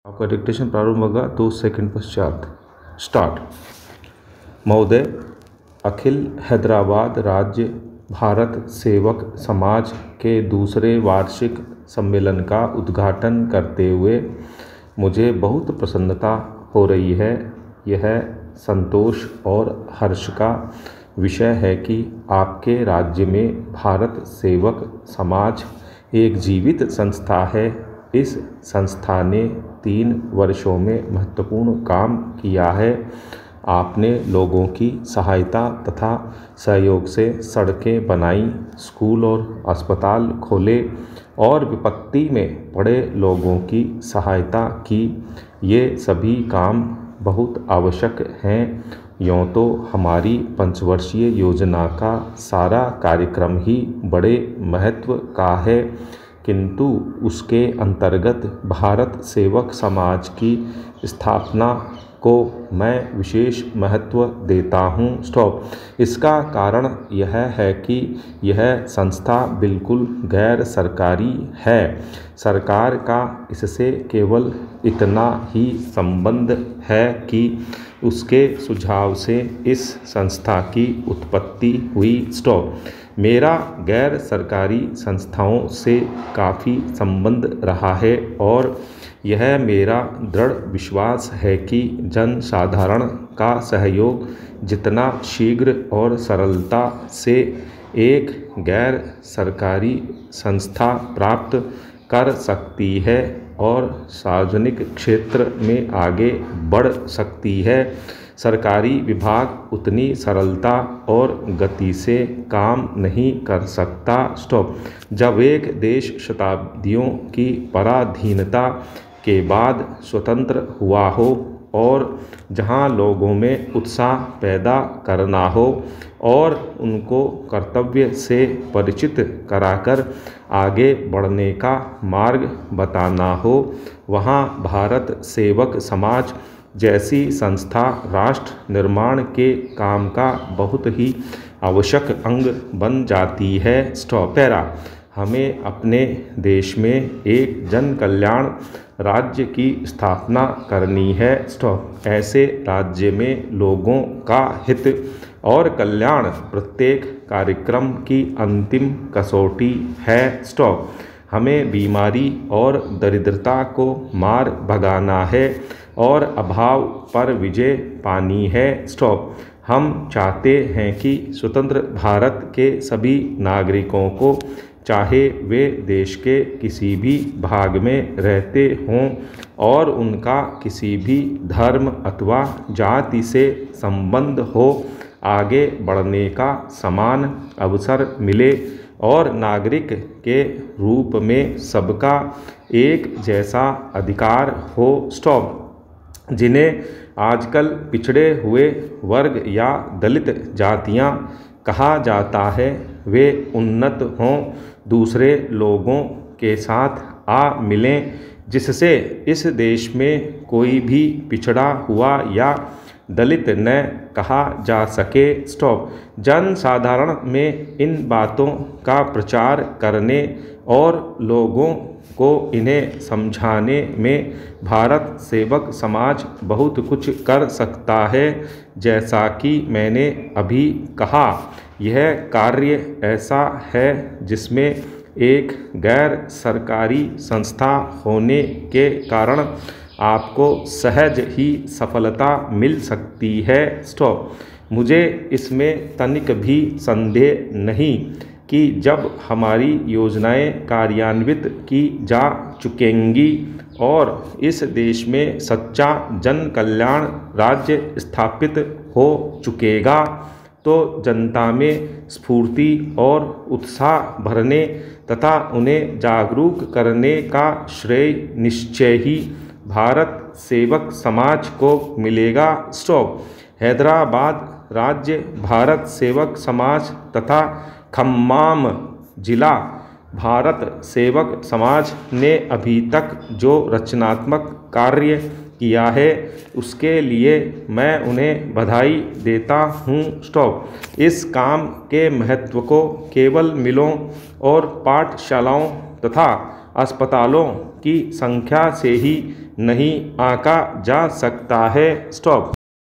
आपका डिक्टेशन प्रारंभ होगा 2 सेकंड पश्चात। स्टार्ट। महोदय, अखिल हैदराबाद राज्य भारत सेवक समाज के दूसरे वार्षिक सम्मेलन का उद्घाटन करते हुए मुझे बहुत प्रसन्नता हो रही है। यह संतोष और हर्ष का विषय है कि आपके राज्य में भारत सेवक समाज एक जीवित संस्था है। इस संस्था ने 3 वर्षों में महत्वपूर्ण काम किया है। आपने लोगों की सहायता तथा सहयोग से सड़कें बनाई, स्कूल और अस्पताल खोले और विपत्ति में पड़े लोगों की सहायता की। ये सभी काम बहुत आवश्यक हैं। यूँ तो हमारी 5 वर्षीय योजना का सारा कार्यक्रम ही बड़े महत्व का है, किंतु उसके अंतर्गत भारत सेवक समाज की स्थापना को मैं विशेष महत्व देता हूँ। स्टॉप। इसका कारण यह है कि यह संस्था बिल्कुल गैर सरकारी है। सरकार का इससे केवल इतना ही संबंध है कि उसके सुझाव से इस संस्था की उत्पत्ति हुई। स्टॉप। मेरा गैर सरकारी संस्थाओं से काफ़ी संबंध रहा है और यह मेरा दृढ़ विश्वास है कि जन साधारण का सहयोग जितना शीघ्र और सरलता से एक गैर सरकारी संस्था प्राप्त कर सकती है और सार्वजनिक क्षेत्र में आगे बढ़ सकती है, सरकारी विभाग उतनी सरलता और गति से काम नहीं कर सकता। स्टॉप। जब एक देश शताब्दियों की पराधीनता के बाद स्वतंत्र हुआ हो और जहां लोगों में उत्साह पैदा करना हो और उनको कर्तव्य से परिचित कराकर आगे बढ़ने का मार्ग बताना हो, वहां भारत सेवक समाज जैसी संस्था राष्ट्र निर्माण के काम का बहुत ही आवश्यक अंग बन जाती है। स्टॉप। पैरा। हमें अपने देश में एक जन कल्याण राज्य की स्थापना करनी है। स्टॉप। ऐसे राज्य में लोगों का हित और कल्याण प्रत्येक कार्यक्रम की अंतिम कसौटी है। स्टॉप। हमें बीमारी और दरिद्रता को मार भगाना है और अभाव पर विजय पानी है। स्टॉप। हम चाहते हैं कि स्वतंत्र भारत के सभी नागरिकों को, चाहे वे देश के किसी भी भाग में रहते हों और उनका किसी भी धर्म अथवा जाति से संबंध हो, आगे बढ़ने का समान अवसर मिले और नागरिक के रूप में सबका एक जैसा अधिकार हो। स्टॉप। जिन्हें आजकल पिछड़े हुए वर्ग या दलित जातियां कहा जाता है, वे उन्नत हों, दूसरे लोगों के साथ आ मिलें, जिससे इस देश में कोई भी पिछड़ा हुआ या दलित न कहा जा सके। स्टॉप। जन साधारण में इन बातों का प्रचार करने और लोगों को इन्हें समझाने में भारत सेवक समाज बहुत कुछ कर सकता है। जैसा कि मैंने अभी कहा, यह कार्य ऐसा है जिसमें एक गैर सरकारी संस्था होने के कारण आपको सहज ही सफलता मिल सकती है। स्टॉप। मुझे इसमें तनिक भी संदेह नहीं कि जब हमारी योजनाएं कार्यान्वित की जा चुकेंगी और इस देश में सच्चा जन कल्याण राज्य स्थापित हो चुकेगा, तो जनता में स्फूर्ति और उत्साह भरने तथा उन्हें जागरूक करने का श्रेय निश्चय ही भारत सेवक समाज को मिलेगा। स्टॉप। हैदराबाद राज्य भारत सेवक समाज तथा खम्माम जिला भारत सेवक समाज ने अभी तक जो रचनात्मक कार्य किया है, उसके लिए मैं उन्हें बधाई देता हूँ। स्टॉप। इस काम के महत्व को केवल मिलों और पाठशालाओं तथा अस्पतालों की संख्या से ही नहीं आंका जा सकता है। स्टॉप।